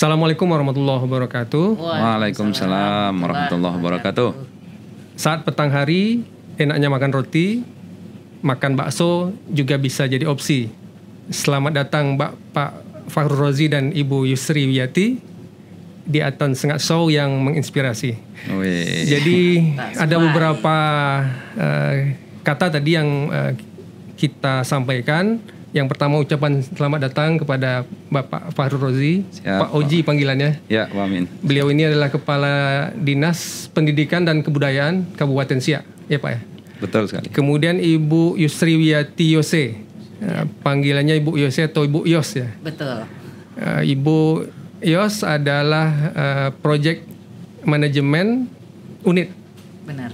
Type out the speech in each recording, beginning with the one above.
Assalamualaikum warahmatullahi wabarakatuh. Waalaikumsalam warahmatullahi wabarakatuh. Saat petang hari, enaknya makan roti, makan bakso juga bisa jadi opsi. Selamat datang Pak Fakhrul Razi dan Ibu Yusri Wiyati di Atan Sengat Show yang menginspirasi. Jadi ada beberapa kata tadi yang kita sampaikan. Yang pertama ucapan selamat datang kepada Bapak Fakhrul Razi, Pak Oji panggilannya. Ya, amin. Beliau ini adalah Kepala Dinas Pendidikan dan Kebudayaan Kabupaten Siak, ya Pak ya? Betul sekali. Kemudian Ibu Yusri Wiyati Yose, panggilannya Ibu Yose atau Ibu Yos ya? Betul. Ibu Yos adalah Project Manajemen Unit Benar.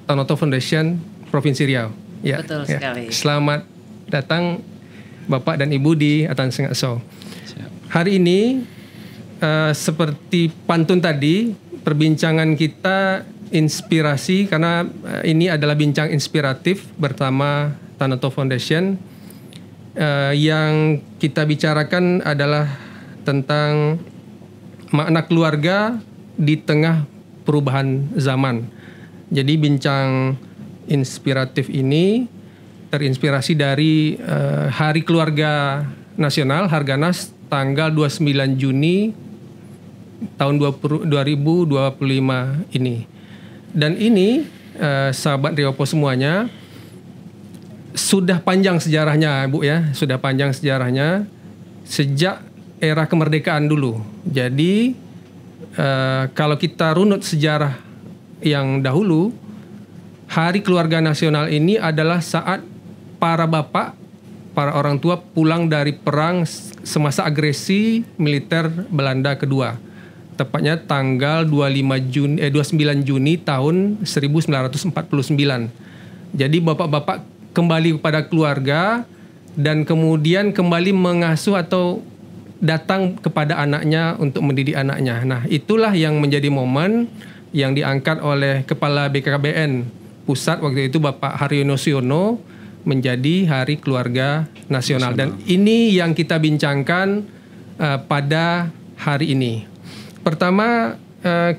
Tanoto Foundation Provinsi Riau. Ya, Betul ya. sekali. Selamat datang Bapak dan Ibu di Atan Sengat Show. Hari ini seperti pantun tadi, perbincangan kita inspirasi karena ini adalah bincang inspiratif bersama Tanoto Foundation. Yang kita bicarakan adalah tentang makna keluarga di tengah perubahan zaman. Jadi bincang inspiratif ini terinspirasi dari Hari Keluarga Nasional Harganas tanggal 29 Juni tahun 2025 ini. Dan ini sahabat Riopo semuanya sudah panjang sejarahnya Bu ya, sudah panjang sejarahnya sejak era kemerdekaan dulu. Jadi kalau kita runut sejarah yang dahulu, Hari Keluarga Nasional ini adalah saat para bapak, para orang tua pulang dari perang semasa agresi militer Belanda kedua. Tepatnya tanggal 29 Juni tahun 1949. Jadi bapak-bapak kembali kepada keluarga dan kemudian kembali mengasuh atau datang kepada anaknya untuk mendidik anaknya. Nah, itulah yang menjadi momen yang diangkat oleh Kepala BKKBN Pusat waktu itu Bapak Haryono Suyono menjadi Hari Keluarga Nasional. Dan ini yang kita bincangkan pada hari ini. Pertama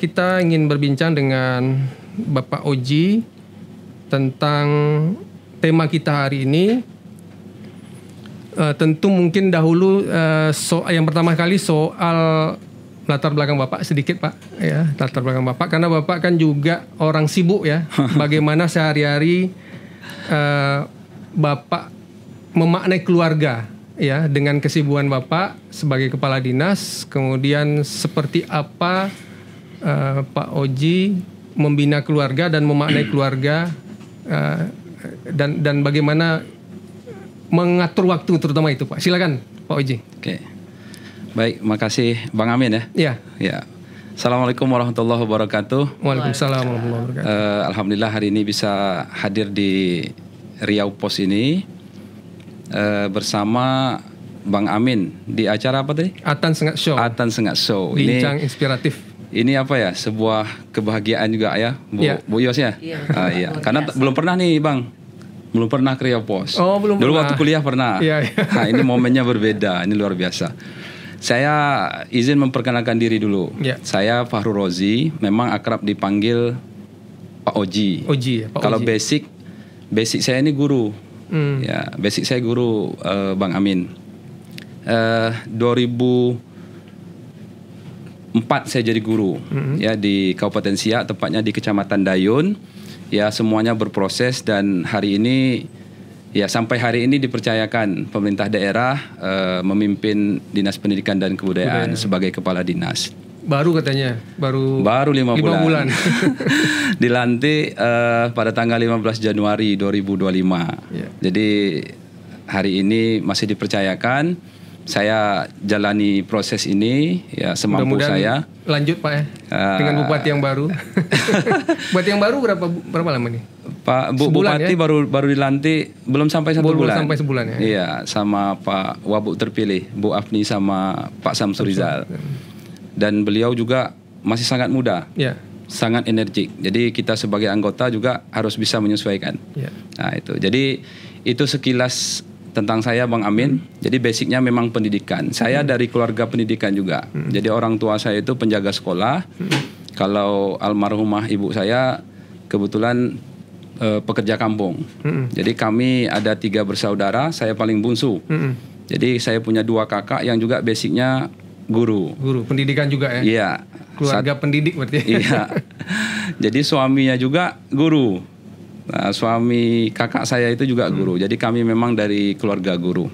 kita ingin berbincang dengan Bapak Oji tentang tema kita hari ini. Tentu mungkin dahulu yang pertama kali soal latar belakang Bapak sedikit Pak ya, latar belakang Bapak karena Bapak kan juga orang sibuk ya. Bagaimana sehari-hari Bapak memaknai keluarga ya dengan kesibukan Bapak sebagai kepala dinas, kemudian seperti apa Pak Oji membina keluarga dan memaknai keluarga dan bagaimana mengatur waktu terutama itu Pak. Silakan Pak Oji. Oke. Baik, makasih Bang Amin ya. Iya. Ya. Assalamualaikum warahmatullahi wabarakatuh. Waalaikumsalam warahmatullahi wabarakatuh. Alhamdulillah hari ini bisa hadir di Riau Pos ini bersama Bang Amin di acara apa tadi? Atan Sengat Show. Atan Sengat Show. Bincang inspiratif. Ini apa ya? Sebuah kebahagiaan juga ya, Bu Yos ya. Iya. Karena belum pernah nih Bang, belum pernah ke Riau Pos. Oh, belum Dulu pernah. waktu kuliah pernah. Iya. Nah, ini momennya berbeda. Ini luar biasa. Saya izin memperkenalkan diri dulu. Ya. Saya Fakhrul Razi, memang akrab dipanggil Pak Oji. Oji ya, Pak Kalau Oji. basic saya ini guru. Ya, basic saya guru Bang Amin. 2004 saya jadi guru ya di Kabupaten Siak, tepatnya di Kecamatan Dayun. Ya, semuanya berproses dan hari ini ya sampai hari ini dipercayakan pemerintah daerah memimpin Dinas Pendidikan dan Kebudayaan sebagai kepala dinas. Baru katanya, baru 5 bulan. Dilantik pada tanggal 15 Januari 2025. Ya. Jadi hari ini masih dipercayakan. Saya jalani proses ini ya semampu saya. Lanjut Pak ya dengan bupati yang baru. Bupati yang baru berapa lama nih? Pak Bupati ya? baru dilantik belum sampai satu bulan. Belum sampai sebulan ya. Iya, sama Pak Wabuk terpilih, Bu Afni sama Pak Samsul Rizal. Dan beliau juga masih sangat muda. Ya. Sangat energik. Jadi kita sebagai anggota juga harus bisa menyesuaikan. Ya. Nah, itu. Jadi itu sekilas tentang saya Bang Amin. Jadi basicnya memang pendidikan. Saya dari keluarga pendidikan juga. Jadi orang tua saya itu penjaga sekolah. Kalau almarhumah ibu saya kebetulan pekerja kampung. Jadi kami ada 3 bersaudara. Saya paling bungsu. Jadi saya punya 2 kakak yang juga basicnya guru. Guru pendidikan juga ya? Iya. Keluarga pendidik berarti. Iya. Jadi suaminya juga guru. Nah, suami kakak saya itu juga guru. Jadi kami memang dari keluarga guru.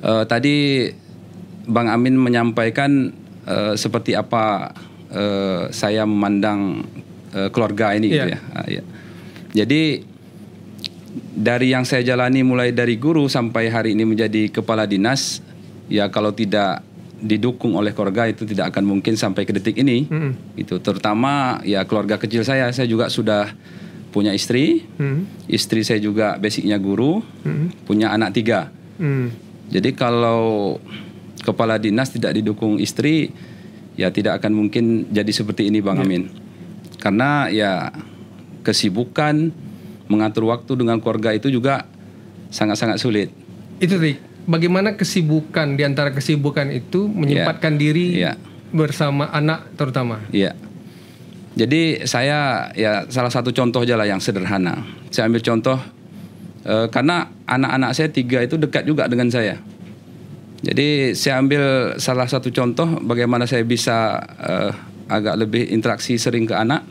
Tadi Bang Amin menyampaikan seperti apa saya memandang keluarga ini gitu ya. Ya. Jadi dari yang saya jalani mulai dari guru sampai hari ini menjadi kepala dinas, ya kalau tidak didukung oleh keluarga itu tidak akan mungkin sampai ke detik ini. Itu terutama ya keluarga kecil saya juga sudah punya istri. Istri saya juga basicnya guru. Punya anak 3. Jadi kalau kepala dinas tidak didukung istri, ya tidak akan mungkin jadi seperti ini Bang Amin. Karena ya kesibukan mengatur waktu dengan keluarga itu juga sangat-sangat sulit. Itu Rik, bagaimana kesibukan, di antara kesibukan itu menyempatkan diri bersama anak terutama? Iya. Jadi saya ya salah satu contoh aja lah yang sederhana. Saya ambil contoh karena anak-anak saya 3 itu dekat juga dengan saya. Jadi saya ambil salah satu contoh bagaimana saya bisa agak lebih interaksi sering ke anak.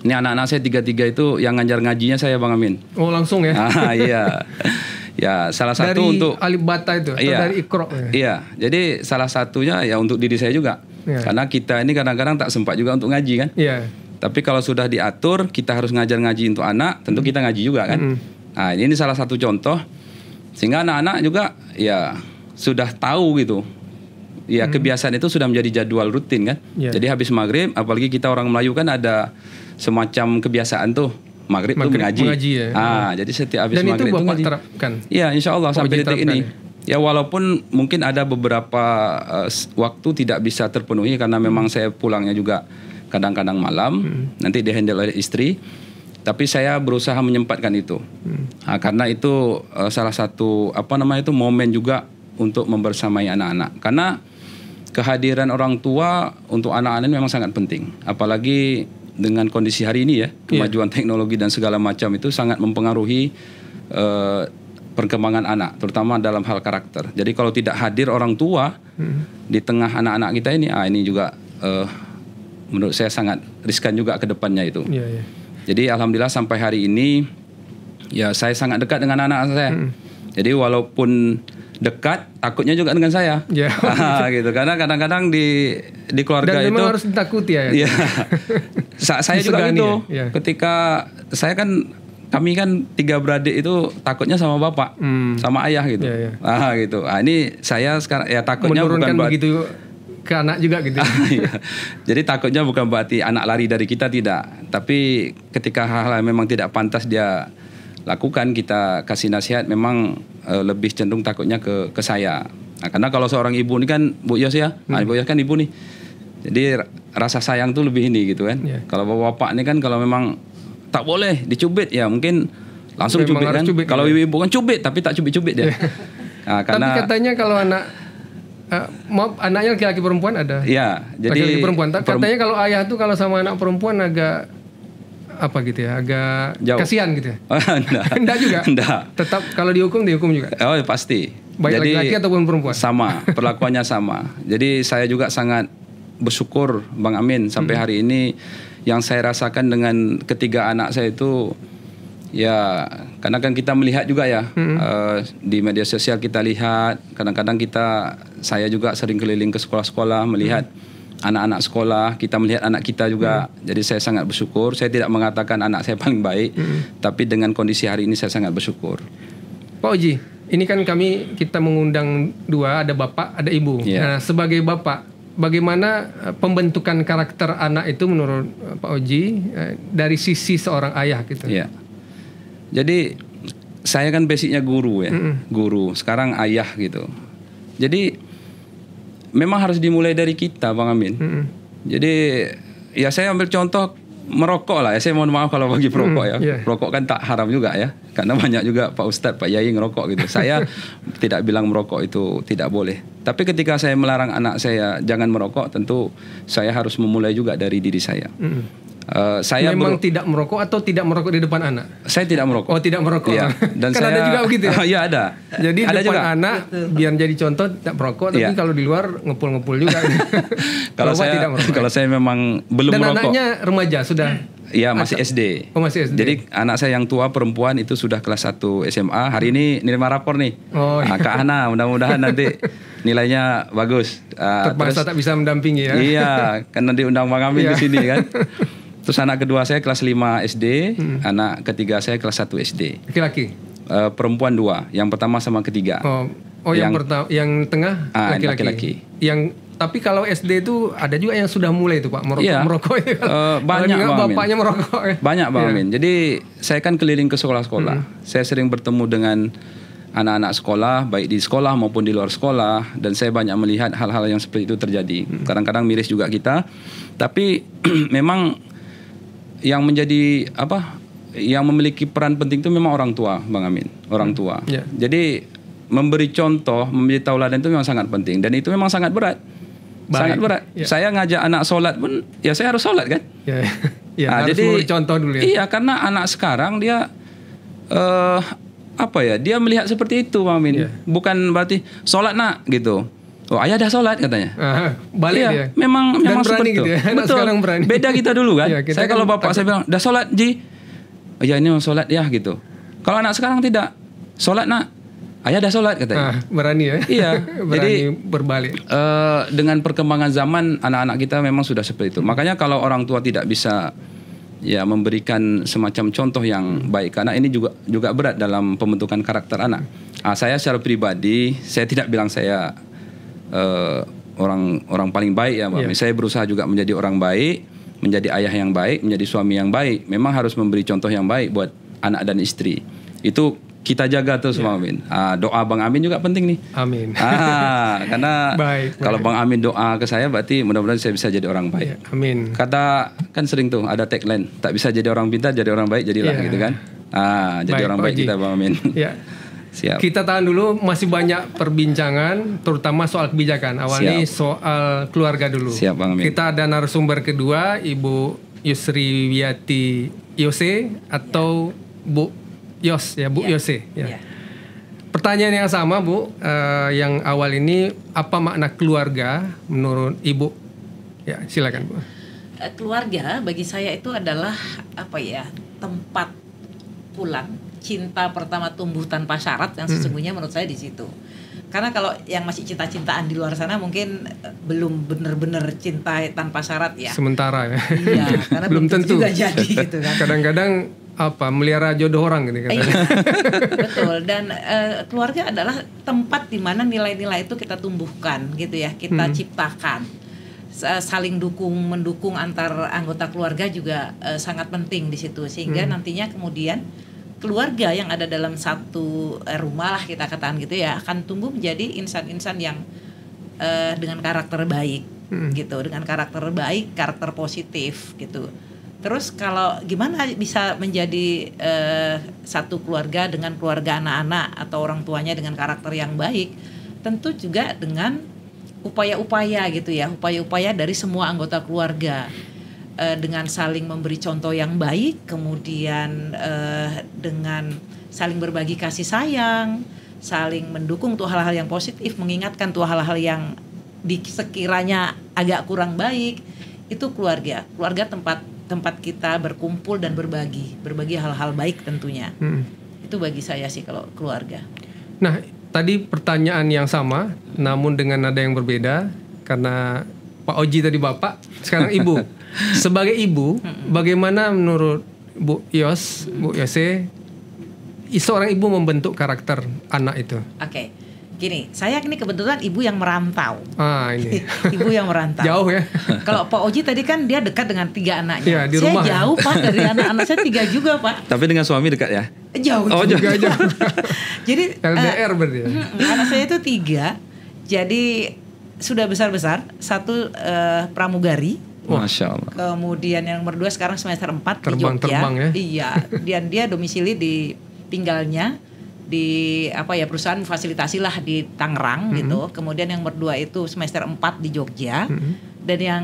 Ini anak-anak saya 3 itu yang ngajar ngajinya saya Bang Amin. Oh langsung ya? Iya. Ya salah satu dari untuk alif bata itu, atau dari Iqra ya? Iya. Jadi salah satunya ya untuk diri saya juga. Karena kita ini kadang-kadang tak sempat juga untuk ngaji kan. Tapi kalau sudah diatur kita harus ngajar ngaji untuk anak, tentu kita ngaji juga kan. Nah ini salah satu contoh. Sehingga anak-anak juga ya sudah tahu gitu. Ya kebiasaan itu sudah menjadi jadwal rutin kan. Jadi habis maghrib, apalagi kita orang Melayu kan ada semacam kebiasaan tuh. Maghrib tuh mengaji ya. Jadi setiap habis maghrib itu Bapak terapkan. Iya, insya Allah sampai detik ini. Ya walaupun mungkin ada beberapa waktu tidak bisa terpenuhi karena memang saya pulangnya juga kadang-kadang malam, nanti dihandle oleh istri. Tapi saya berusaha menyempatkan itu. Karena itu salah satu momen juga untuk membersamai anak-anak. Karena kehadiran orang tua untuk anak-anak ini memang sangat penting. Apalagi dengan kondisi hari ini ya, kemajuan teknologi dan segala macam itu sangat mempengaruhi perkembangan anak, terutama dalam hal karakter. Jadi kalau tidak hadir orang tua di tengah anak-anak kita ini juga menurut saya sangat riskan juga ke depannya itu. Jadi alhamdulillah sampai hari ini ya saya sangat dekat dengan anak saya. Jadi walaupun dekat, takutnya juga dengan saya. Gitu. Karena kadang-kadang di keluarga dan itu memang harus ditakuti ya. Saya juga gitu. Ketika saya kami kan 3 beradik itu takutnya sama bapak, sama ayah gitu. Gitu. Ini saya sekarang ya takutnya menurunkan bukan begitu ke anak juga gitu. Jadi takutnya bukan berarti anak lari dari kita, tidak. Tapi ketika hal-hal memang tidak pantas dia lakukan, kita kasih nasihat, memang lebih cenderung takutnya ke saya. Nah, karena kalau seorang ibu ini kan Bu Yos ya, Bu Yos kan ibu nih. Jadi rasa sayang tuh lebih ini gitu kan. Kalau bapak ini kan kalau memang tak boleh dicubit ya mungkin langsung cubit kan. Kalau ibu kan cubit tapi tak cubit-cubit ya. Tapi katanya kalau anaknya laki-laki perempuan ada. Iya, jadi laki-laki perempuan. Katanya kalau ayah tuh kalau sama anak perempuan agak apa gitu ya, agak jauh. Kasihan gitu ya. Enggak juga. Enggak. Tetap kalau dihukum juga. Oh pasti. Baik jadi, laki-laki ataupun perempuan. Sama, perlakuannya sama. Jadi saya juga sangat bersyukur Bang Amin sampai hari ini yang saya rasakan dengan ketiga anak saya itu ya, karena kan kita melihat juga ya di media sosial kita lihat, kadang-kadang saya juga sering keliling ke sekolah-sekolah melihat anak-anak sekolah, kita melihat anak kita juga. Jadi saya sangat bersyukur. Saya tidak mengatakan anak saya paling baik, tapi dengan kondisi hari ini saya sangat bersyukur. Pak Oji, ini kan kita mengundang 2, ada bapak, ada ibu. Nah, sebagai bapak, bagaimana pembentukan karakter anak itu menurut Pak Oji dari sisi seorang ayah gitu? Ya. Jadi saya kan basicnya guru ya, guru. Sekarang ayah gitu. Jadi memang harus dimulai dari kita, Bang Amin. Jadi ya saya ambil contoh merokok lah. Saya mohon maaf kalau bagi perokok ya. Yeah. Merokok kan tak haram juga ya. Karena banyak juga Pak Ustadz, Pak Yai ngerokok gitu. Saya tidak bilang merokok itu tidak boleh. Tapi ketika saya melarang anak saya jangan merokok, tentu saya harus memulai juga dari diri saya. Saya memang tidak merokok atau tidak merokok di depan anak? Saya tidak merokok. Oh, tidak merokok. Ya. Dan kan saya, ada juga begitu ya? Iya ada. Jadi ada depan juga. anak biar jadi contoh tidak merokok, tapi kalau di luar ngepul-ngepul juga. Kalau saya tidak merokok. Kalau saya memang belum dan merokok. Dan anaknya remaja sudah? Iya masih SD. Oh masih SD. Jadi anak saya yang tua perempuan itu sudah kelas 1 SMA. Hari ini nerima rapor nih. Oh, iya. Kak Hana, mudah-mudahan nanti nilainya bagus. Terpaksa tak bisa mendampingi ya. Iya, kan nanti undang Bang Amin di sini kan. Terus anak kedua saya kelas 5 SD, anak ketiga saya kelas 1 SD. Laki-laki? Perempuan 2, yang pertama sama ketiga. Oh yang tengah laki-laki. Tapi kalau SD itu ada juga yang sudah mulai itu Pak merokok itu kan. Banyak Bang Amin. Bapaknya merokok. Banyak Bang Amin. Jadi saya kan keliling ke sekolah-sekolah. Saya sering bertemu dengan anak-anak sekolah, baik di sekolah maupun di luar sekolah, dan saya banyak melihat hal-hal yang seperti itu terjadi. Kadang-kadang miris juga kita. Tapi memang yang menjadi yang memiliki peran penting itu memang orang tua, Bang Amin. Orang tua. Yeah. Jadi memberi contoh, memberi tauladan itu memang sangat penting, dan itu memang sangat berat. Sangat berat. Yeah. Saya ngajak anak sholat pun, ya saya harus sholat kan. Harus jadi memberi contoh dulu ya. Iya, karena anak sekarang dia dia melihat seperti itu, Bang Amin. Yeah. Bukan berarti sholat nak gitu. Oh, ayah dah sholat katanya. Balik iya, dia. Memang seperti gitu itu. Ya. Betul. Beda kita dulu kan. Saya kalau bapak saya bilang, dah sholat Ji. Oh, ya ini mau sholat ya gitu. Kalau anak sekarang tidak. Sholat nak. Ayah dah sholat katanya. Berani ya. Iya. Jadi berbalik. Dengan perkembangan zaman anak-anak kita memang sudah seperti itu. Makanya kalau orang tua tidak bisa memberikan semacam contoh yang baik, karena ini juga berat dalam pembentukan karakter anak. Saya secara pribadi saya tidak bilang saya orang paling baik ya, Mbak. Saya berusaha juga menjadi orang baik, menjadi ayah yang baik, menjadi suami yang baik. Memang harus memberi contoh yang baik buat anak dan istri. Itu kita jaga terus, Bang Amin. Doa Bang Amin juga penting nih. Amin. Karena kalau Bang Amin doa ke saya, berarti mudah-mudahan saya bisa jadi orang baik. Amin. Kata kan sering tuh ada tagline, tak bisa jadi orang pintar, jadi orang baik jadilah gitu kan. Jadi orang baik kita, Bang Amin. Ya. Siap. Kita tahan dulu, masih banyak perbincangan, terutama soal kebijakan. Awalnya soal keluarga dulu. Siap, Bang Amin. Kita ada narasumber kedua, Ibu Yusriwiyati Yose atau Bu Yos ya, Bu Yose. Ya. Pertanyaan yang sama, Bu. Yang awal ini, apa makna keluarga menurut Ibu? Ya, silakan, Bu. Keluarga bagi saya itu adalah tempat pulang. Cinta pertama tumbuh tanpa syarat yang sesungguhnya menurut saya di situ. Karena kalau yang masih cinta-cintaan di luar sana mungkin belum benar-benar cinta tanpa syarat ya. Sementara ya. Iya, karena belum tentu juga jadi gitu kan. Kadang-kadang melihara jodoh orang gitu kan. Betul, dan keluarga adalah tempat di mana nilai-nilai itu kita tumbuhkan gitu ya, kita ciptakan. Saling mendukung antar anggota keluarga juga sangat penting di situ, sehingga nantinya kemudian keluarga yang ada dalam satu rumah lah kita katakan gitu ya akan tumbuh menjadi insan-insan yang dengan karakter baik gitu, dengan karakter baik, karakter positif gitu. Terus kalau gimana bisa menjadi satu keluarga dengan keluarga anak-anak atau orang tuanya dengan karakter yang baik, tentu juga dengan upaya-upaya gitu ya, upaya-upaya dari semua anggota keluarga. Dengan saling memberi contoh yang baik, kemudian dengan saling berbagi kasih sayang, saling mendukung tuh hal-hal yang positif, mengingatkan tuh hal-hal yang sekiranya agak kurang baik, itu keluarga. Keluarga tempat kita berkumpul dan berbagi hal-hal baik tentunya. Itu bagi saya sih kalau keluarga. Nah, tadi pertanyaan yang sama, namun dengan nada yang berbeda, karena Pak Oji tadi Bapak, sekarang Ibu. Sebagai ibu, bagaimana menurut Bu Yose, seorang ibu membentuk karakter anak itu? Oke. Gini, saya ini kebetulan ibu yang merantau. Ini. Ibu yang merantau. Jauh ya. Kalau Pak Oji tadi kan dia dekat dengan 3 anaknya. Ya, di rumah. Saya jauh Pak, dari anak-anak saya 3 juga Pak. Tapi dengan suami dekat ya? Jauh. Juga jauh. Jadi LDR berarti ya? Anak saya itu 3. Jadi sudah besar-besar. 1 pramugari, Masya Allah. Kemudian yang nomor 2 sekarang semester 4 di Jogja. Terbang ya. Iya, dan dia domisili di tinggalnya di perusahaan fasilitasi lah di Tangerang gitu. Kemudian yang nomor 2 itu semester 4 di Jogja. Dan yang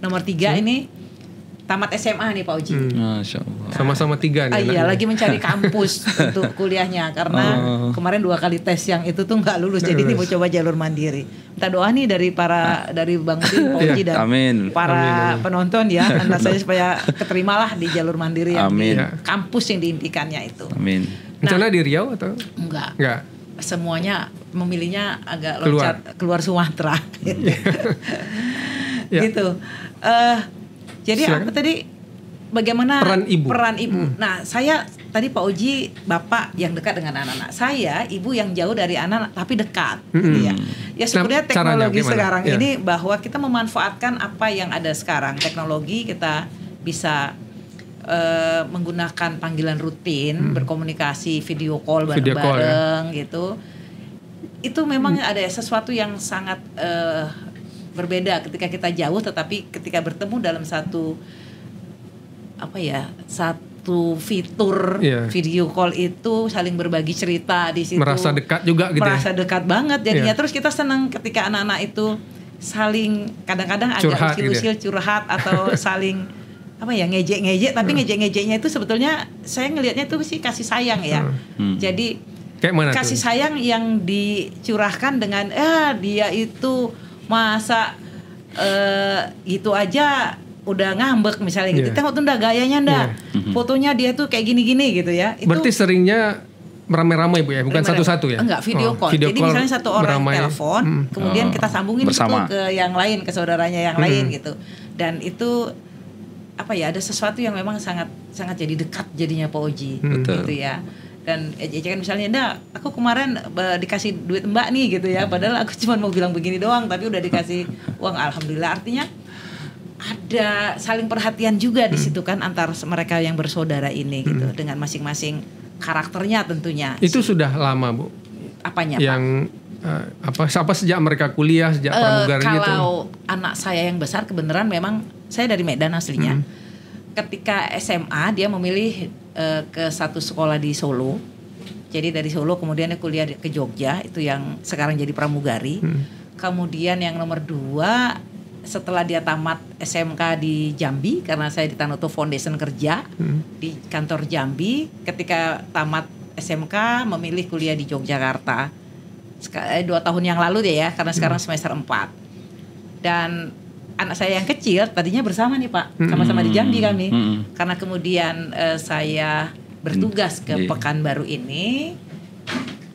nomor 3 ini tamat SMA nih Pak Uji. Masya Allah. Sama-sama 3 nih. Iya, lagi mencari kampus untuk kuliahnya karena kemarin 2 kali tes yang itu tuh nggak lulus. Jadi ini mau coba jalur mandiri. Minta doa nih dari Bang Udin, Pak Uji dan para penonton ya, anak saya supaya keterimalah di jalur mandiri yang di kampus yang diimpikannya itu. Amin. Rencana di Riau atau? Enggak. Semuanya memilihnya agak loncat keluar Sumatera. Gitu. Jadi silakan. apa tadi? Bagaimana peran ibu? Nah, saya tadi Pak Uji bapak yang dekat dengan anak-anak. Saya ibu yang jauh dari anak tapi dekat, gitu ya. Ya sebenarnya teknologi sekarang ini bahwa kita memanfaatkan apa yang ada sekarang. Teknologi kita bisa menggunakan panggilan rutin, berkomunikasi, video call bareng-bareng gitu. Itu memang ada sesuatu yang sangat berbeda ketika kita jauh, tetapi ketika bertemu dalam satu fitur video call itu saling berbagi cerita di situ. Merasa dekat juga gitu. Merasa dekat banget jadinya. Terus kita senang ketika anak-anak itu saling kadang-kadang agak usil-usil curhat atau saling ngejek-ngejek, tapi ngejek-ngejeknya itu sebetulnya saya ngelihatnya itu sih kasih sayang ya. Jadi kasih sayang yang dicurahkan dengan dia itu masa gitu aja udah ngambek misalnya gitu. Tengok tuh gayanya fotonya dia tuh kayak gini-gini gitu ya. Itu berarti seringnya ramai-ramai Bu ya, bukan satu-satu ya? Enggak, video call. Jadi misalnya satu orang telepon, kemudian kita sambungin itu ke yang lain, ke saudaranya yang lain gitu. Dan itu ada sesuatu yang memang sangat sangat jadi dekat jadinya Pak Oji gitu ya. Dan ejekan misalnya, aku kemarin dikasih duit Mbak nih gitu ya, padahal aku cuma mau bilang begini doang, tapi udah dikasih uang, alhamdulillah. Artinya ada saling perhatian juga di situ kan antar mereka yang bersaudara ini gitu, dengan masing-masing karakternya tentunya. Itu sudah lama Bu? Apanya yang, Pak? Apa sejak mereka kuliah, sejak pramugari gitu? Kalau anak saya yang besar kebenaran memang saya dari Medan aslinya. Ketika SMA dia memilih ke satu sekolah di Solo. Jadi dari Solo kemudian dia kuliah ke Jogja, itu yang sekarang jadi pramugari. Kemudian yang nomor 2 setelah dia tamat SMK di Jambi, karena saya di Tanoto Foundation kerja di kantor Jambi. Ketika tamat SMK memilih kuliah di Yogyakarta 2 tahun yang lalu deh ya, karena sekarang semester 4. Dan anak saya yang kecil tadinya bersama nih Pak, sama-sama di Jambi kami. Karena kemudian saya bertugas ke Pekanbaru ini,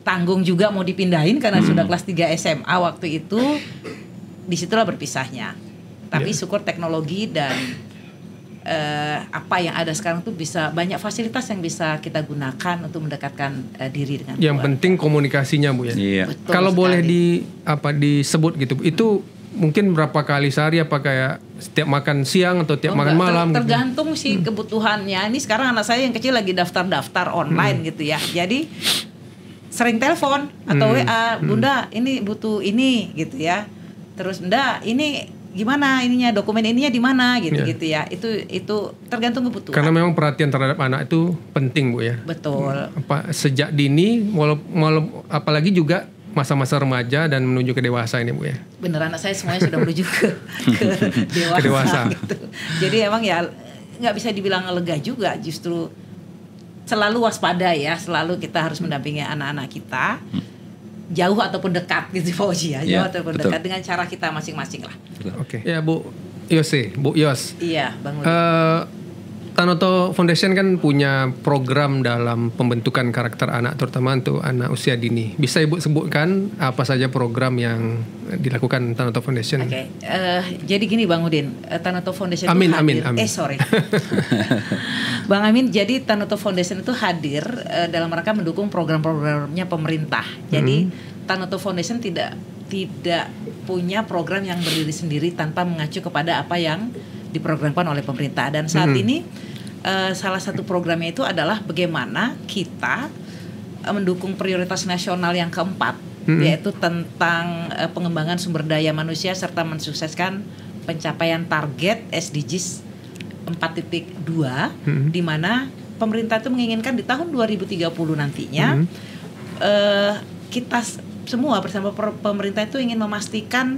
tanggung juga mau dipindahin karena sudah kelas 3 SMA waktu itu. Disitulah berpisahnya. Tapi syukur teknologi dan apa yang ada sekarang tuh bisa banyak fasilitas yang bisa kita gunakan untuk mendekatkan diri dengan yang keluarga. Penting komunikasinya Bu ya. Betul kalau sekali. boleh disebut gitu, itu mungkin berapa kali sehari, apa kayak setiap makan siang atau tiap makan malam? Tergantung sih kebutuhannya. Ini sekarang anak saya yang kecil lagi daftar-daftar online gitu ya. Jadi sering telepon atau WA, Bunda ini butuh ini gitu ya. Terus Bunda ini gimana ininya, dokumen ininya di mana gitu ya. Itu tergantung kebutuhan. Karena memang perhatian terhadap anak itu penting Bu ya. Betul. Sejak dini, apalagi juga masa-masa remaja dan menuju ke dewasa ini Bu ya. Bener, anak saya semuanya sudah menuju ke dewasa. Gitu. Jadi emang ya nggak bisa dibilang lega juga, justru selalu waspada ya, selalu kita harus mendampingi anak-anak kita. Jauh ataupun dekat gitu Pak Oji ya, jauh ataupun dekat dengan cara kita masing-masing lah. Oke. Ya Bu Yos. Iya, Bang Udi. Tanoto Foundation kan punya program dalam pembentukan karakter anak, terutama untuk anak usia dini. Bisa Ibu sebutkan apa saja program yang dilakukan Tanoto Foundation? Oke. Jadi gini Bang Udin, Tanoto Foundation Amin. sorry. Bang Amin, jadi Tanoto Foundation itu hadir dalam rangka mendukung program-programnya pemerintah. Jadi Tanoto Foundation tidak punya program yang berdiri sendiri tanpa mengacu kepada apa yang diprogramkan oleh pemerintah. Dan saat ini salah satu programnya itu adalah bagaimana kita mendukung prioritas nasional yang keempat, yaitu tentang pengembangan sumber daya manusia serta mensukseskan pencapaian target SDGs 4.2 di mana pemerintah itu menginginkan di tahun 2030 nantinya kita semua bersama pemerintah itu ingin memastikan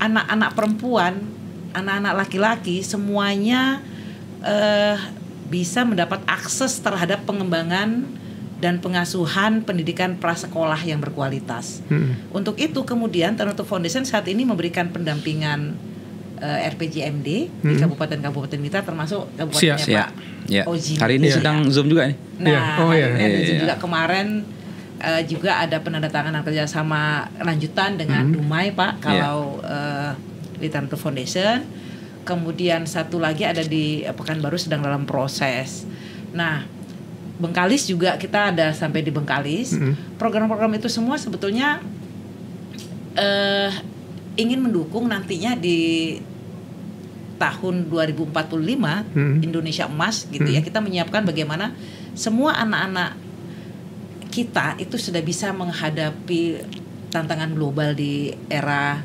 anak-anak perempuan, anak-anak laki-laki semuanya bisa mendapat akses terhadap pengembangan dan pengasuhan pendidikan prasekolah yang berkualitas. Untuk itu kemudian Tanoto Foundation saat ini memberikan pendampingan RPJMD di kabupaten-kabupaten mitra termasuk kabupatennya Pak Oji. Hari ini sedang Zoom juga nih. Nah, hari ini ada juga kemarin juga ada penandatanganan kerjasama lanjutan dengan Dumai Pak kalau di Tanoto Foundation. Kemudian satu lagi ada di Pekanbaru sedang dalam proses. Nah, Bengkalis juga kita ada sampai di Bengkalis. Program-program itu semua sebetulnya ingin mendukung nantinya di tahun 2045 Indonesia Emas gitu ya. Kita menyiapkan bagaimana semua anak-anak kita itu sudah bisa menghadapi tantangan global di era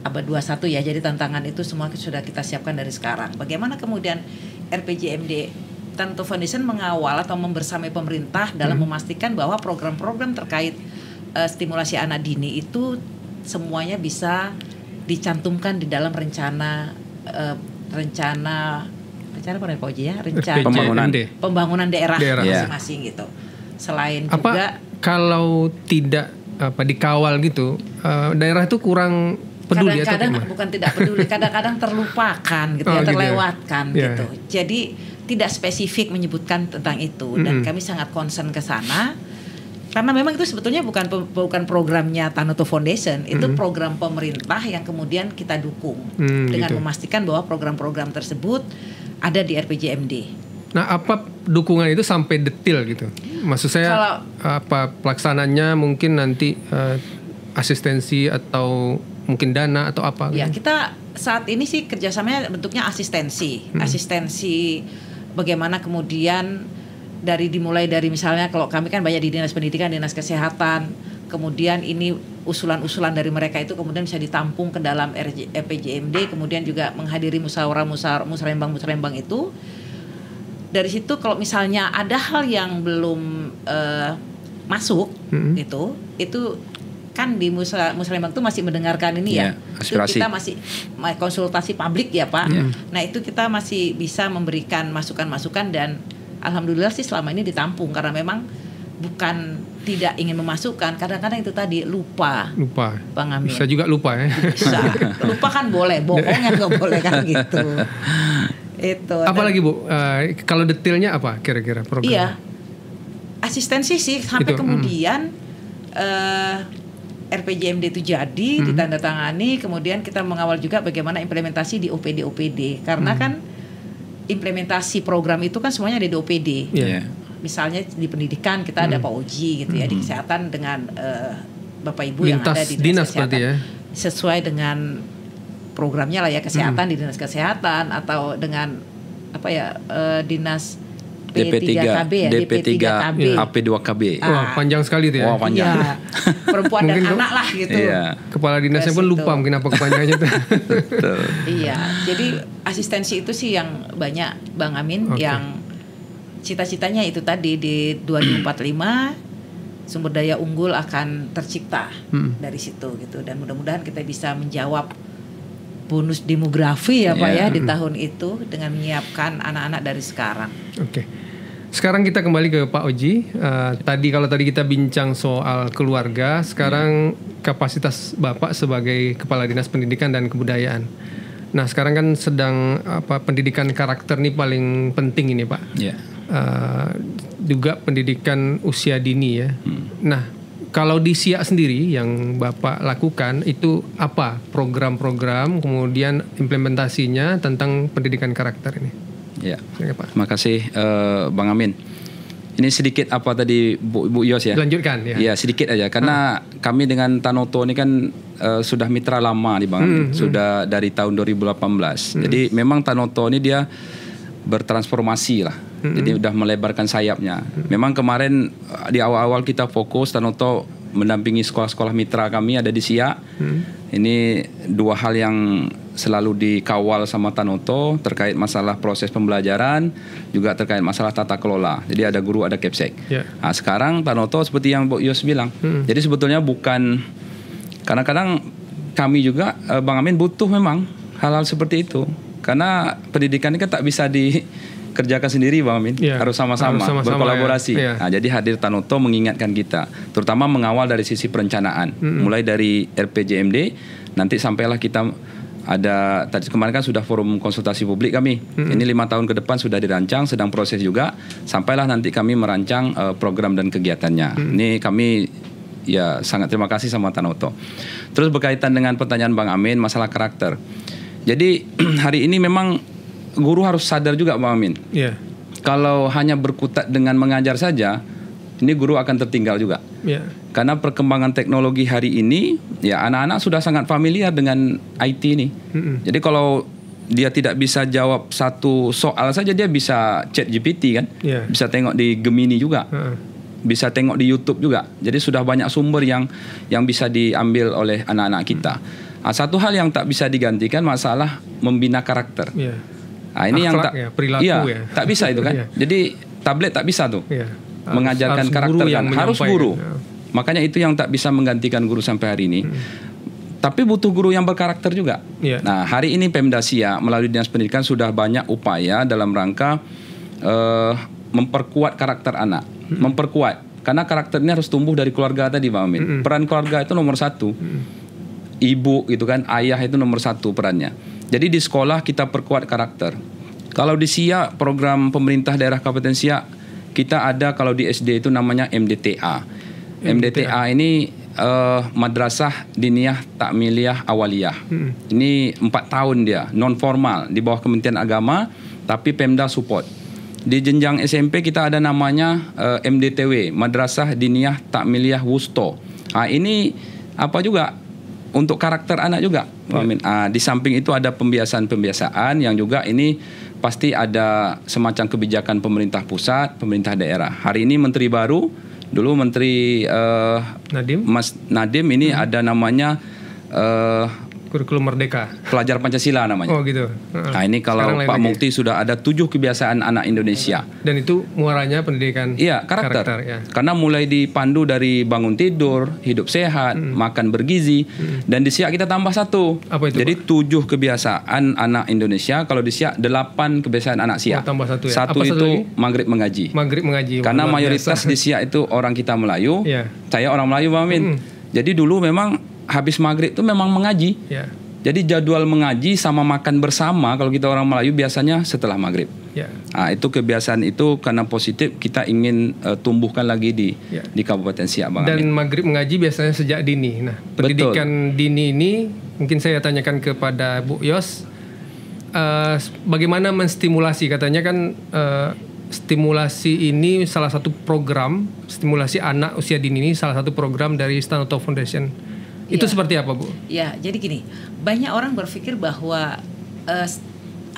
abad 21 ya. Jadi tantangan itu semua sudah kita siapkan dari sekarang. Bagaimana kemudian RPJMD Tanoto Foundation mengawal atau membersamai pemerintah dalam memastikan bahwa program-program terkait stimulasi anak dini itu semuanya bisa dicantumkan di dalam rencana apa Pak Oji ya? Rencana pembangunan daerah masing-masing gitu. Selain juga kalau tidak dikawal gitu, daerah itu kurang peduli kadang-kadang bukan tidak peduli, kadang-kadang terlupakan gitu terlewatkan gitu. Jadi tidak spesifik menyebutkan tentang itu dan kami sangat concern ke sana karena memang itu sebetulnya bukan programnya Tanoto Foundation, itu program pemerintah yang kemudian kita dukung dengan memastikan bahwa program-program tersebut ada di RPJMD. Nah, apa dukungan itu sampai detail gitu? Maksud saya apa pelaksananya mungkin nanti asistensi atau mungkin dana atau apa? Ya, kita saat ini sih kerjasamanya bentuknya asistensi bagaimana kemudian dimulai dari misalnya kalau kami kan banyak di Dinas Pendidikan, Dinas Kesehatan, kemudian ini usulan-usulan dari mereka itu kemudian bisa ditampung ke dalam RPJMD, kemudian juga menghadiri musrembang itu. Dari situ kalau misalnya ada hal yang belum masuk itu kan di musrembang itu masih mendengarkan ini itu kita masih konsultasi publik ya Pak. Nah itu kita masih bisa memberikan masukan-masukan dan alhamdulillah sih selama ini ditampung karena memang bukan tidak ingin memasukkan, kadang-kadang itu tadi lupa Bang Amin. Bisa juga lupa ya. Bisa. Lupa kan boleh, bohongnya nggak boleh kan gitu. Itu. Apalagi Bu, kalau detailnya apa kira-kira program? Iya, asistensi sih sampai itu, kemudian RPJMD itu jadi ditandatangani, kemudian kita mengawal juga bagaimana implementasi di OPD karena kan implementasi program itu kan semuanya ada di OPD. Misalnya di pendidikan kita ada Pak Oji gitu ya, di kesehatan dengan Bapak Ibu yang ada di Dinas Kesehatan ya? Sesuai dengan programnya lah ya, kesehatan di Dinas Kesehatan atau dengan Dinas DP3KB ya, DP3KB, AP2KB. Wah, panjang sekali itu ya. Wah, panjang. Ya, perempuan dan anak lah gitu. Kepala dinasnya pun lupa mungkin apa kepanjangannya itu. Iya, jadi asistensi itu sih yang banyak Bang Amin yang cita-citanya itu tadi di 2045 sumber daya unggul akan tercipta dari situ gitu, dan mudah-mudahan kita bisa menjawab bonus demografi ya Pak ya di tahun itu dengan menyiapkan anak-anak dari sekarang. Sekarang kita kembali ke Pak Oji. Tadi kita bincang soal keluarga, sekarang kapasitas Bapak sebagai Kepala Dinas Pendidikan dan Kebudayaan. Nah, sekarang kan sedang pendidikan karakter nih paling penting ini Pak. Juga pendidikan usia dini ya. Nah, kalau di SIA sendiri yang Bapak lakukan itu apa program-program kemudian implementasinya tentang pendidikan karakter ini? Ya, terima kasih Bang Amin. Ini sedikit apa tadi Bu Yos ya? Lanjutkan ya. Ya sedikit aja karena kami dengan Tanoto ini kan sudah mitra lama nih Bang Amin. Sudah dari tahun 2018. Jadi memang Tanoto ini dia bertransformasi lah. Jadi udah melebarkan sayapnya. Memang kemarin di awal-awal kita fokus Tanoto mendampingi sekolah-sekolah mitra kami ada di SIA. Ini dua hal yang selalu dikawal sama Tanoto terkait masalah proses pembelajaran, juga terkait masalah tata kelola. Jadi ada guru, ada kepsek. Nah, sekarang Tanoto seperti yang Bu Yos bilang. Jadi sebetulnya bukan, kadang-kadang kami juga Bang Amin butuh memang hal-hal seperti itu. Karena pendidikan ini kan tak bisa dikerjakan sendiri Bang Amin. Harus sama-sama berkolaborasi. Nah, jadi hadir Tanoto mengingatkan kita, terutama mengawal dari sisi perencanaan, mulai dari RPJMD, nanti sampailah kita ada, tadi kemarin kan sudah forum konsultasi publik kami. Ini 5 tahun ke depan sudah dirancang, sedang proses juga, sampailah nanti kami merancang program dan kegiatannya. Ini kami ya sangat terima kasih sama Tanoto. Terus berkaitan dengan pertanyaan Bang Amin masalah karakter. Jadi hari ini memang guru harus sadar juga Bang Amin. Kalau hanya berkutat dengan mengajar saja, ini guru akan tertinggal juga. Karena perkembangan teknologi hari ini, ya anak-anak sudah sangat familiar dengan IT ini. Jadi kalau dia tidak bisa jawab satu soal saja, dia bisa chat GPT kan, bisa tengok di Gemini juga, bisa tengok di YouTube juga. Jadi sudah banyak sumber yang bisa diambil oleh anak-anak kita. Nah, satu hal yang tak bisa digantikan masalah membina karakter. Nah, ini yang tak perilaku tak bisa itu kan. Jadi tablet tak bisa tuh. Mengajarkan harus karakter kan, harus guru. Makanya itu yang tak bisa menggantikan guru sampai hari ini. Tapi butuh guru yang berkarakter juga. Nah, hari ini Pemda Siak melalui Dinas Pendidikan sudah banyak upaya dalam rangka memperkuat karakter anak. Memperkuat, karena karakter ini harus tumbuh dari keluarga tadi Bang Amin. Peran keluarga itu nomor 1. Ibu gitu kan, ayah itu nomor 1 perannya. Jadi di sekolah kita perkuat karakter. Kalau di Siak, program pemerintah daerah Kabupaten Siak, kita ada kalau di SD itu namanya MDTA. MDTA ini Madrasah Diniyah Takmiliyah Awaliyah. Ini 4 tahun dia, non formal di bawah Kementerian Agama, tapi Pemda support. Di jenjang SMP kita ada namanya MDTW, Madrasah Diniyah Takmiliyah Wusto. Nah, ini apa juga untuk karakter anak juga. Di samping itu ada pembiasaan-pembiasaan yang juga ini pasti ada semacam kebijakan pemerintah pusat, pemerintah daerah. Hari ini menteri baru, dulu menteri Mas Nadiem ini ada namanya kurikulum Merdeka, pelajar Pancasila namanya. Oh gitu. Nah ini kalau Pak Mukti sudah ada 7 kebiasaan anak Indonesia. Dan itu muaranya pendidikan. Iya, karakter. Karena mulai dipandu dari bangun tidur, hidup sehat, makan bergizi, dan di Siak kita tambah 1. Apa itu? Jadi 7 kebiasaan anak Indonesia. Kalau di Siak 8 kebiasaan anak Siak. Tambah 1 ya. Satu itu maghrib mengaji. Maghrib mengaji. Karena mayoritas di Siak itu orang kita Melayu. Saya orang Melayu Bang Amin. Jadi dulu memang habis maghrib itu memang mengaji. Jadi jadwal mengaji sama makan bersama kalau kita orang Melayu biasanya setelah maghrib. Nah, itu kebiasaan itu karena positif kita ingin tumbuhkan lagi di Kabupaten Siak Bang Amin. Dan maghrib mengaji biasanya sejak dini. Nah, pendidikan dini ini mungkin saya tanyakan kepada Bu Yos, bagaimana menstimulasi, katanya kan stimulasi ini salah satu program, stimulasi anak usia dini ini salah satu program dari Tanoto Foundation. Itu seperti apa Bu? Ya, jadi gini, banyak orang berpikir bahwa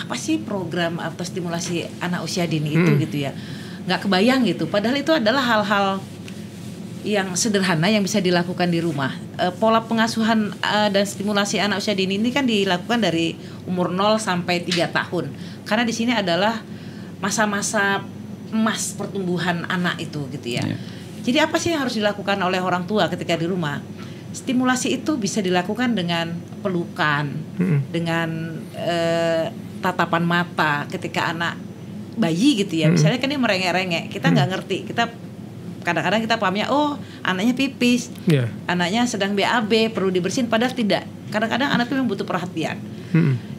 apa sih program atau stimulasi anak usia dini itu gitu ya, nggak kebayang gitu. Padahal itu adalah hal-hal yang sederhana yang bisa dilakukan di rumah. Pola pengasuhan dan stimulasi anak usia dini ini kan dilakukan dari umur 0 sampai 3 tahun. Karena di sini adalah masa-masa emas pertumbuhan anak itu gitu ya. Jadi apa sih yang harus dilakukan oleh orang tua ketika di rumah? Stimulasi itu bisa dilakukan dengan pelukan, dengan tatapan mata ketika anak bayi gitu ya. Misalnya kan dia merengek-rengek, kita nggak ngerti, kita kadang-kadang kita pahamnya, oh anaknya pipis, anaknya sedang BAB, perlu dibersihin, padahal tidak. Kadang-kadang anak itu memang butuh perhatian.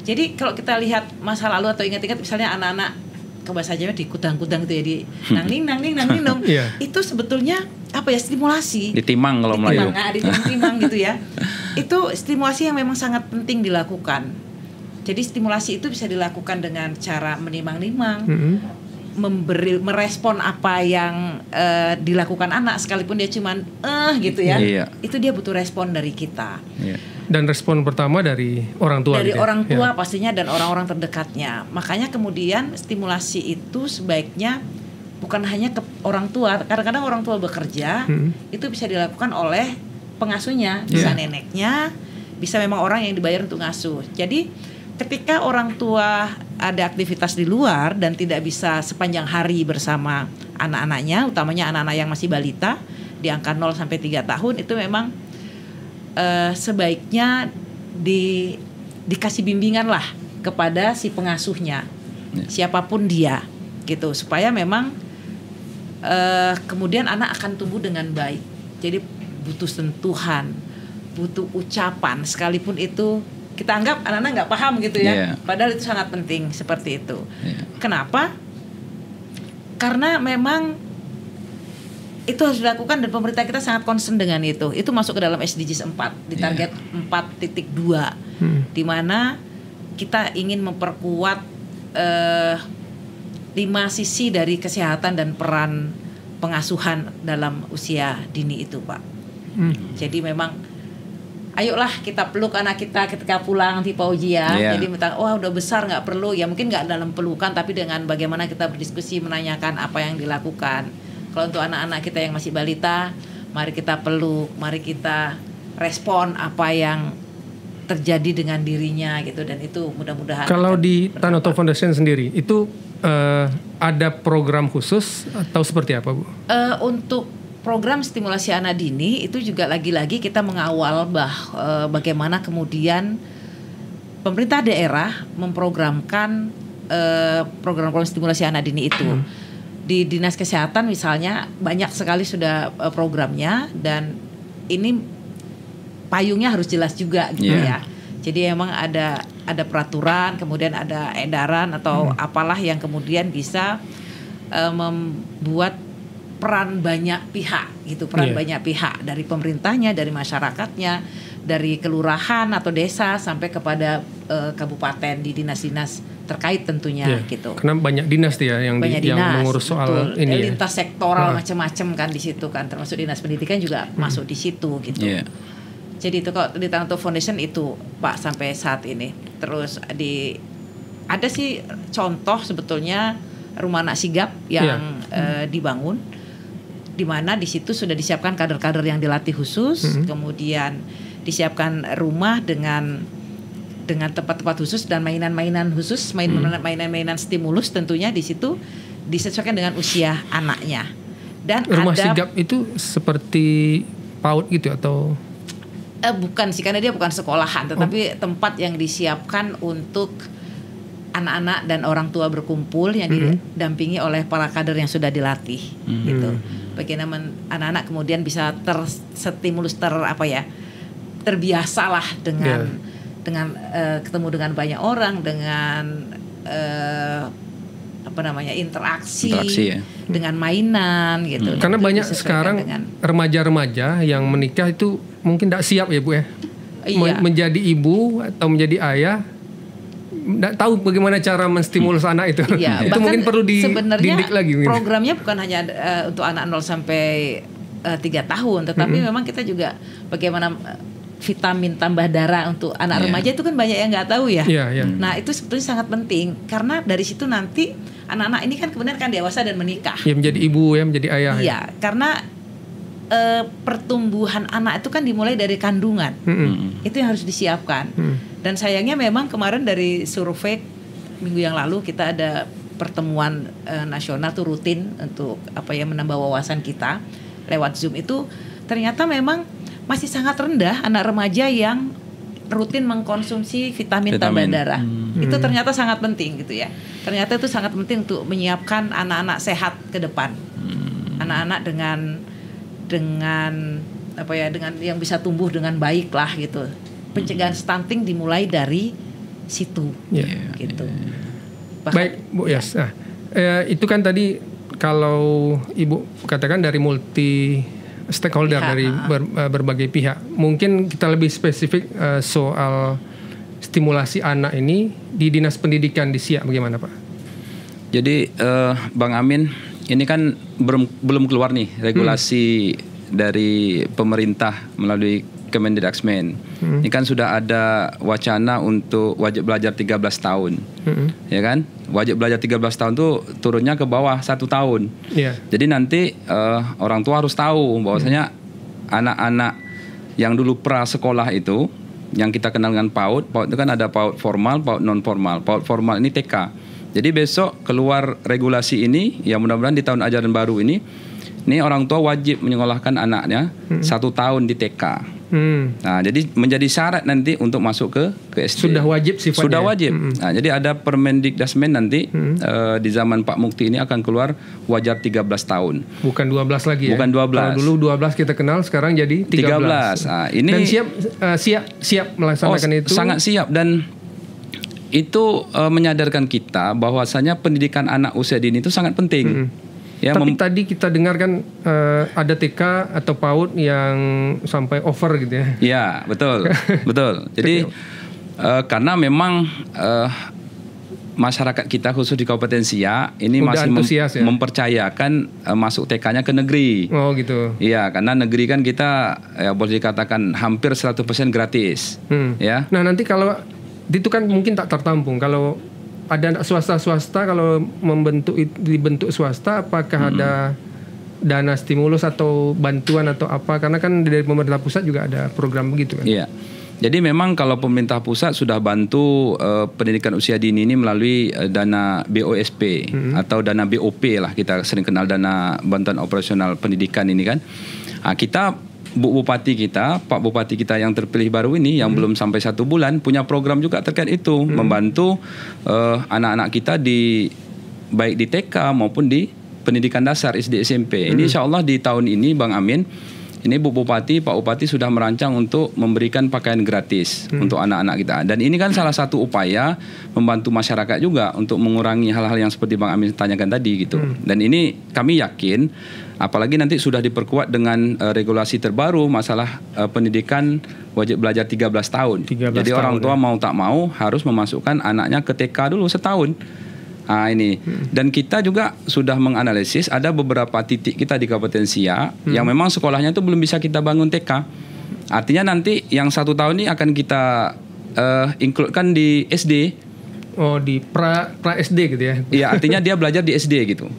Jadi kalau kita lihat masa lalu atau ingat-ingat misalnya anak-anak bahasa Jawa di kudang-kudang gitu ya, di nang-ning dong. Itu sebetulnya apa ya, stimulasi. Ditimang kalau Melayu. Ditimang gitu ya. Itu stimulasi yang memang sangat penting dilakukan. Jadi stimulasi itu bisa dilakukan dengan cara menimang-nimang, merespon apa yang dilakukan anak sekalipun dia cuman gitu ya. Itu dia butuh respon dari kita. Dan respon pertama dari orang tua. Dari orang tua pastinya dan orang-orang terdekatnya. Makanya kemudian stimulasi itu sebaiknya bukan hanya ke orang tua. Kadang-kadang orang tua bekerja, itu bisa dilakukan oleh pengasuhnya, bisa neneknya, bisa memang orang yang dibayar untuk ngasuh. Jadi ketika orang tua ada aktivitas di luar dan tidak bisa sepanjang hari bersama anak-anaknya, utamanya anak-anak yang masih balita di angka 0 sampai 3 tahun, itu memang sebaiknya dikasih bimbingan lah kepada si pengasuhnya, siapapun dia gitu, supaya memang kemudian anak akan tumbuh dengan baik. Jadi butuh sentuhan, butuh ucapan, sekalipun itu kita anggap anak-anak nggak paham gitu ya, padahal itu sangat penting seperti itu. Kenapa? Karena memang itu harus dilakukan dan pemerintah kita sangat concern dengan itu. Itu masuk ke dalam SDGs 4 di target 4.2 di mana kita ingin memperkuat 5 sisi dari kesehatan dan peran pengasuhan dalam usia dini itu, Pak. Jadi memang ayolah kita peluk anak kita ketika pulang di ujian. Jadi wah udah besar nggak perlu, ya mungkin nggak dalam pelukan, tapi dengan bagaimana kita berdiskusi menanyakan apa yang dilakukan. Kalau untuk anak-anak kita yang masih balita, mari kita peluk, mari kita respon apa yang terjadi dengan dirinya gitu, dan itu mudah-mudahan. Kalau di Tanoto Foundation sendiri itu ada program khusus atau seperti apa, Bu? Untuk program stimulasi anak dini itu juga lagi-lagi kita mengawal bagaimana kemudian pemerintah daerah memprogramkan program-program stimulasi anak dini itu. Di Dinas Kesehatan misalnya banyak sekali sudah programnya, dan ini payungnya harus jelas juga gitu ya. Jadi emang ada peraturan, kemudian ada edaran atau apalah yang kemudian bisa membuat peran banyak pihak gitu, banyak pihak dari pemerintahnya, dari masyarakatnya, dari kelurahan atau desa sampai kepada kabupaten di dinas-dinas terkait tentunya gitu. Karena banyak dinas ya yang mengurus soal ini. Lintas sektoral macam-macam kan di situ kan, termasuk dinas pendidikan juga masuk di situ gitu. Jadi itu kalau di Tanoto Foundation itu Pak sampai saat ini. Terus ada sih contoh sebetulnya rumah anak sigap yang dibangun, di mana di situ sudah disiapkan kader-kader yang dilatih khusus, kemudian disiapkan rumah dengan tempat-tempat khusus dan mainan-mainan khusus, mainan-mainan stimulus tentunya di situ disesuaikan dengan usia anaknya. Dan rumah sigap itu seperti PAUD gitu atau? Bukan sih, karena dia bukan sekolahan, tetapi tempat yang disiapkan untuk anak-anak dan orang tua berkumpul yang didampingi oleh para kader yang sudah dilatih gitu. Bagaimana anak-anak kemudian bisa terstimulus terbiasalah dengan ketemu dengan banyak orang, dengan interaksi dengan mainan gitu. Karena banyak sekarang remaja-remaja yang menikah itu mungkin tidak siap ya Bu ya, menjadi ibu atau menjadi ayah, tidak tahu bagaimana cara menstimulus anak itu. Itu mungkin perlu dididik lagi. Programnya bukan hanya untuk anak 0 sampai 3 tahun, tetapi memang kita juga bagaimana vitamin tambah darah untuk anak remaja itu kan banyak yang nggak tahu ya. Nah itu sebetulnya sangat penting, karena dari situ nanti anak-anak ini kan kemudian kan dewasa dan menikah. Menjadi ibu menjadi ayah. Karena pertumbuhan anak itu kan dimulai dari kandungan. Itu yang harus disiapkan. Dan sayangnya memang kemarin dari survei minggu yang lalu kita ada pertemuan nasional tuh rutin untuk menambah wawasan kita lewat Zoom, itu ternyata memang masih sangat rendah anak remaja yang rutin mengkonsumsi vitamin tambah darah. Itu ternyata sangat penting gitu ya. Ternyata itu sangat penting untuk menyiapkan anak-anak sehat ke depan. Anak-anak dengan yang bisa tumbuh dengan baik lah gitu. Pencegahan stunting dimulai dari situ gitu. Baik Bu Yas. Nah, itu kan tadi kalau Ibu katakan dari multi stakeholder dari berbagai pihak. Mungkin kita lebih spesifik soal stimulasi anak ini di Dinas Pendidikan di Siak bagaimana Pak? Jadi Bang Amin, ini kan belum keluar nih regulasi dari pemerintah melalui Kemendikbud. Ini kan sudah ada wacana untuk wajib belajar 13 tahun. Ya kan? Wajib belajar 13 tahun tuh turunnya ke bawah 1 tahun. Jadi nanti orang tua harus tahu bahwasanya anak-anak yang dulu pra sekolah itu yang kita kenal dengan PAUD. PAUD itu kan ada PAUD formal, PAUD non formal. PAUD formal ini TK. Jadi besok keluar regulasi ini, ya mudah-mudahan di tahun ajaran baru ini orang tua wajib menyekolahkan anaknya 1 tahun di TK. Nah, jadi menjadi syarat nanti untuk masuk ke SD. Sudah wajib sifatnya. Sudah wajib. Nah, jadi ada Permendikdasmen nanti di zaman Pak Mukti ini akan keluar wajar 13 tahun. Bukan 12 lagi ya. Bukan 12. Kalau dulu 12 kita kenal, sekarang jadi 13. Nah, ini dan siap melaksanakan itu. Sangat siap, dan itu menyadarkan kita bahwasanya pendidikan anak usia dini itu sangat penting. Ya, tapi tadi kita dengarkan ada TK atau PAUD yang sampai over gitu ya. Ya, betul. Betul. Jadi karena memang masyarakat kita khusus di Kabupaten Siak ini udah masih ya? mempercayakan masuk TK-nya ke negeri. Oh gitu. Iya, karena negeri kan kita ya boleh dikatakan hampir 100% gratis. Ya. Nah, nanti kalau itu kan mungkin tak tertampung. Kalau ada swasta kalau dibentuk swasta, apakah ada dana stimulus atau bantuan atau apa? Karena kan dari pemerintah pusat juga ada program begitu kan. Iya. Jadi memang kalau pemerintah pusat sudah bantu pendidikan usia dini ini melalui dana BOSP atau dana BOP lah, kita sering kenal dana bantuan operasional pendidikan ini kan. Nah, kita Bu Bupati kita, Pak Bupati kita yang terpilih baru ini yang belum sampai 1 bulan punya program juga terkait itu, membantu anak-anak kita baik di TK maupun di pendidikan dasar SD SMP. Ini insya Allah di tahun ini Bang Amin, ini Bu Bupati, Pak Bupati sudah merancang untuk memberikan pakaian gratis untuk anak-anak kita. Dan ini kan salah satu upaya membantu masyarakat juga untuk mengurangi hal-hal yang seperti Bang Amin tanyakan tadi gitu. Dan ini kami yakin, apalagi nanti sudah diperkuat dengan regulasi terbaru masalah pendidikan wajib belajar 13 tahun. Jadi orang tua mau tak mau harus memasukkan anaknya ke TK dulu setahun. Nah ini, dan kita juga sudah menganalisis ada beberapa titik kita di Kabupaten Siak yang memang sekolahnya itu belum bisa kita bangun TK. Artinya nanti yang 1 tahun ini akan kita include-kan di SD. Oh, di pra SD gitu ya? Iya, artinya dia belajar di SD gitu.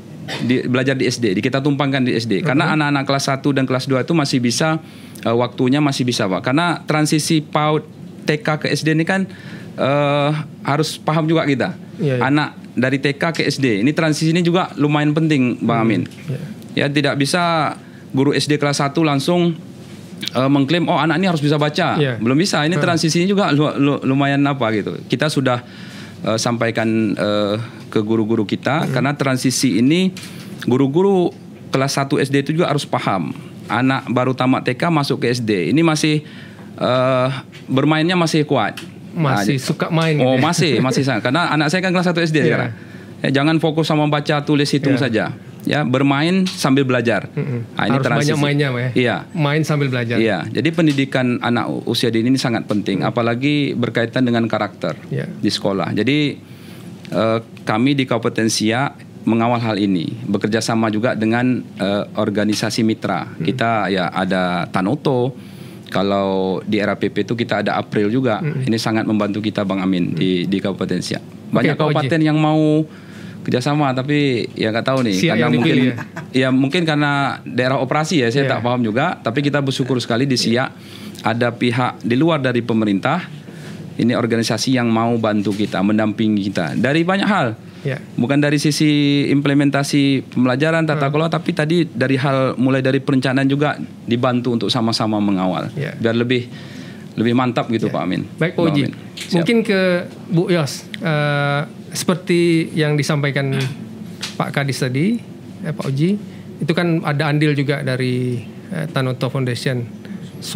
Belajar di SD, kita tumpangkan di SD. Karena anak-anak kelas 1 dan kelas 2 itu masih bisa, waktunya masih bisa Pak. Karena transisi PAUD TK ke SD ini kan harus paham juga kita. Anak dari TK ke SD, ini transisi ini juga lumayan penting Bang Amin. Ya, tidak bisa guru SD kelas 1 langsung mengklaim anak ini harus bisa baca. Belum bisa, ini transisinya juga lumayan apa gitu. Kita sudah sampaikan ke guru-guru kita, karena transisi ini guru-guru kelas 1 SD itu juga harus paham. Anak baru tamat TK masuk ke SD, ini masih bermainnya masih kuat. Masih suka main gitu. Oh, masih sangat. Karena anak saya kan kelas 1 SD sekarang. Jangan fokus sama baca, tulis, hitung saja. Ya, bermain sambil belajar. Nah, ini harus transisi. Banyak mainnya ya. Iya. Main sambil belajar. Iya. Jadi pendidikan anak usia dini ini sangat penting, apalagi berkaitan dengan karakter di sekolah. Jadi kami di Kabupaten Siak mengawal hal ini, bekerja sama juga dengan organisasi mitra. Kita ya ada Tanoto. Kalau di RAPP itu kita ada April juga. Ini sangat membantu kita Bang Amin di Kabupaten Siak. Banyak kabupaten yang mau kerjasama, tapi ya nggak tahu nih. Siak karena mungkin mungkin karena daerah operasi ya, saya tak paham juga. Tapi kita bersyukur sekali di Siak ada pihak di luar dari pemerintah. Ini organisasi yang mau bantu kita, mendampingi kita dari banyak hal. Bukan dari sisi implementasi pembelajaran tata kelola, tapi tadi dari hal mulai dari perencanaan juga dibantu untuk sama-sama mengawal, biar lebih mantap gitu Pak Amin. Baik Pak Oji, mungkin ke Bu Yos, seperti yang disampaikan Pak Kadis tadi, Pak Oji, itu kan ada andil juga dari Tanoto Foundation,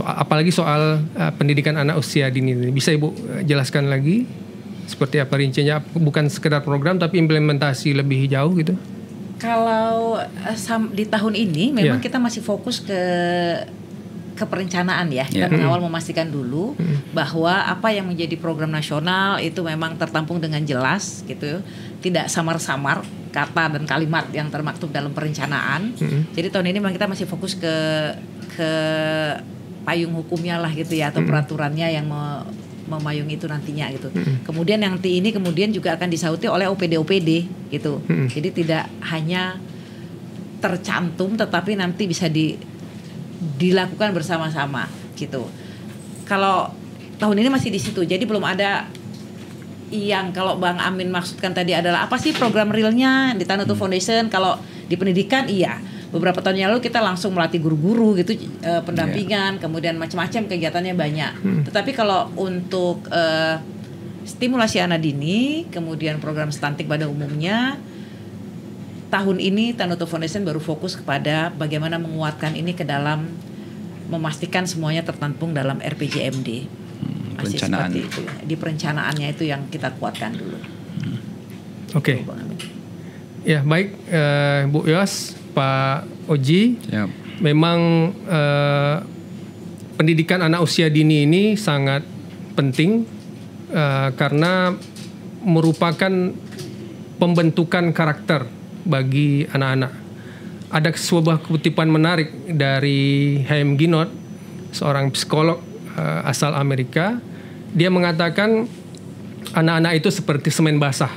apalagi soal pendidikan anak usia dini. Bisa Ibu jelaskan lagi? Seperti apa rincinya, bukan sekedar program tapi implementasi lebih jauh gitu? Kalau di tahun ini memang kita masih fokus ke perencanaan ya. Kita mengawal memastikan dulu bahwa apa yang menjadi program nasional itu memang tertampung dengan jelas gitu. Tidak samar-samar kata dan kalimat yang termaktub dalam perencanaan. Jadi tahun ini memang kita masih fokus ke payung hukumnya lah gitu ya, atau peraturannya yang memayung itu nantinya gitu. Kemudian yang ini kemudian juga akan disauti oleh OPD gitu. Jadi tidak hanya tercantum tetapi nanti bisa dilakukan bersama-sama gitu. Kalau tahun ini masih di situ. Jadi belum ada yang kalau Bang Amin maksudkan tadi adalah apa sih program realnya di Tanoto Foundation. Kalau di pendidikan iya. Beberapa tahun yang lalu kita langsung melatih guru-guru gitu, pendampingan, kemudian macam-macam kegiatannya banyak. Tetapi kalau untuk stimulasi anak dini, kemudian program stunting pada umumnya, tahun ini Tanoto Foundation baru fokus kepada bagaimana menguatkan ini ke dalam memastikan semuanya tertampung dalam RPJMD. Masih Perencanaan. seperti itu. Di perencanaannya itu yang kita kuatkan dulu. Oke. Ya, baik Bu Yos, Pak Oji. Siap. Memang pendidikan anak usia dini ini sangat penting karena merupakan pembentukan karakter bagi anak-anak. Ada sebuah kutipan menarik dari Chaim Ginott, seorang psikolog asal Amerika. Dia mengatakan anak-anak itu seperti semen basah.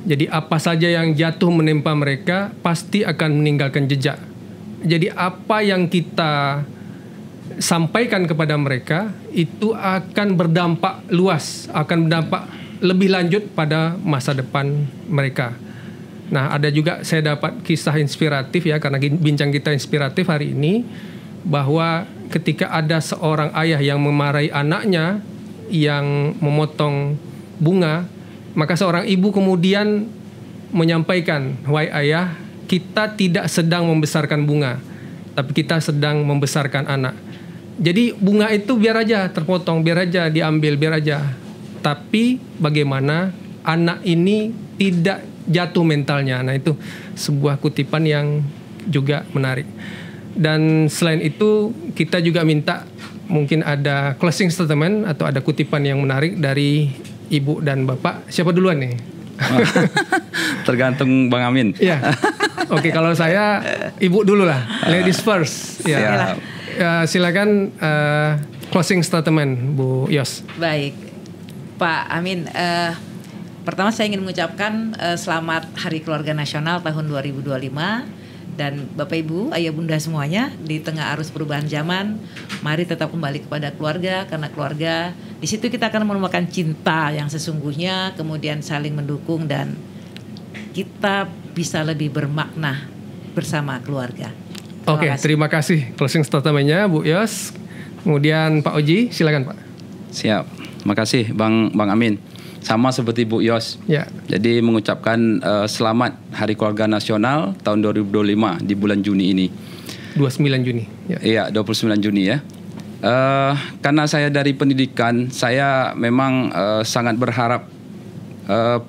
Jadi apa saja yang jatuh menimpa mereka pasti akan meninggalkan jejak. Jadi apa yang kita sampaikan kepada mereka itu akan berdampak luas, akan berdampak lebih lanjut pada masa depan mereka. Nah, ada juga saya dapat kisah inspiratif ya, karena bincang kita inspiratif hari ini, bahwa ketika ada seorang ayah yang memarahi anaknya yang memotong bunga, maka seorang ibu kemudian menyampaikan, "Wahai ayah, kita tidak sedang membesarkan bunga, tapi kita sedang membesarkan anak." Jadi bunga itu biar aja terpotong, biar aja diambil, biar aja. Tapi bagaimana anak ini tidak jatuh mentalnya. Nah, itu sebuah kutipan yang juga menarik. Dan selain itu kita juga minta mungkin ada closing statement atau ada kutipan yang menarik dari Ibu dan Bapak. Siapa duluan nih? Tergantung Bang Amin. Ya. Oke, kalau saya Ibu dulu lah. Ladies first. Ya. Silakan closing statement Bu Yos. Baik, Pak Amin. Pertama saya ingin mengucapkan selamat Hari Keluarga Nasional tahun 2025. Dan Bapak Ibu, Ayah Bunda semuanya, di tengah arus perubahan zaman, mari tetap kembali kepada keluarga, karena keluarga di situ kita akan menemukan cinta yang sesungguhnya, kemudian saling mendukung dan kita bisa lebih bermakna bersama keluarga. Oke, terima kasih closing statement-nya Bu Yos. Kemudian Pak Oji, silakan Pak. Siap. Makasih Bang Amin. Sama seperti Bu Yos. Ya. Jadi mengucapkan selamat Hari Keluarga Nasional tahun 2025 di bulan Juni ini. 29 Juni. Ya. Iya, 29 Juni ya. Karena saya dari pendidikan, saya memang sangat berharap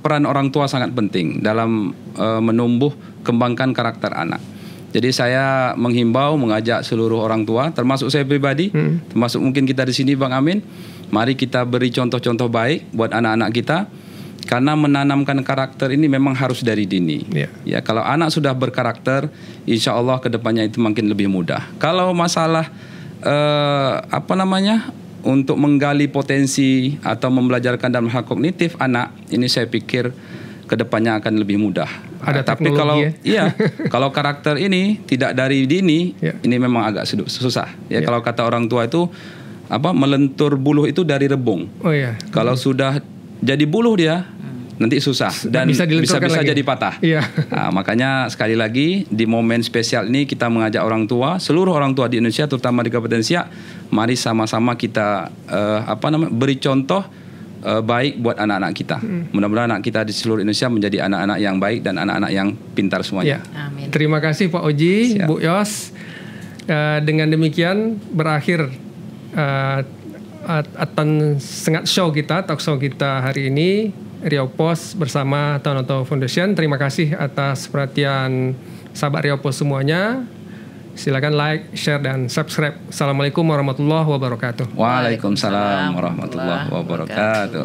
peran orang tua sangat penting dalam menumbuh kembangkan karakter anak. Jadi saya menghimbau, mengajak seluruh orang tua, termasuk saya pribadi, termasuk mungkin kita di sini Bang Amin, mari kita beri contoh-contoh baik buat anak-anak kita, karena menanamkan karakter ini memang harus dari dini. Ya, kalau anak sudah berkarakter, insya Allah kedepannya itu makin lebih mudah. Kalau masalah untuk menggali potensi atau membelajarkan dalam hal kognitif anak, ini saya pikir kedepannya akan lebih mudah. Tapi kalau kalau karakter ini tidak dari dini, ini memang agak susah. Ya, kalau kata orang tua itu melentur buluh itu dari rebung. Kalau sudah jadi buluh dia nanti susah dan bisa jadi patah. Nah, makanya sekali lagi di momen spesial ini kita mengajak orang tua, seluruh orang tua di Indonesia, terutama di Kabupaten Siak, mari sama-sama kita beri contoh baik buat anak-anak kita. Mudah-mudahan anak kita di seluruh Indonesia menjadi anak-anak yang baik dan anak-anak yang pintar semuanya. Amin. Terima kasih Pak Oji, Bu Yos. Dengan demikian berakhir Sengat Show kita, talk show kita hari ini, Riau Pos bersama Tanoto Foundation. Terima kasih atas perhatian sahabat Riau Pos semuanya. Silakan like, share, dan subscribe. Assalamualaikum warahmatullahi wabarakatuh. Waalaikumsalam warahmatullahi wabarakatuh.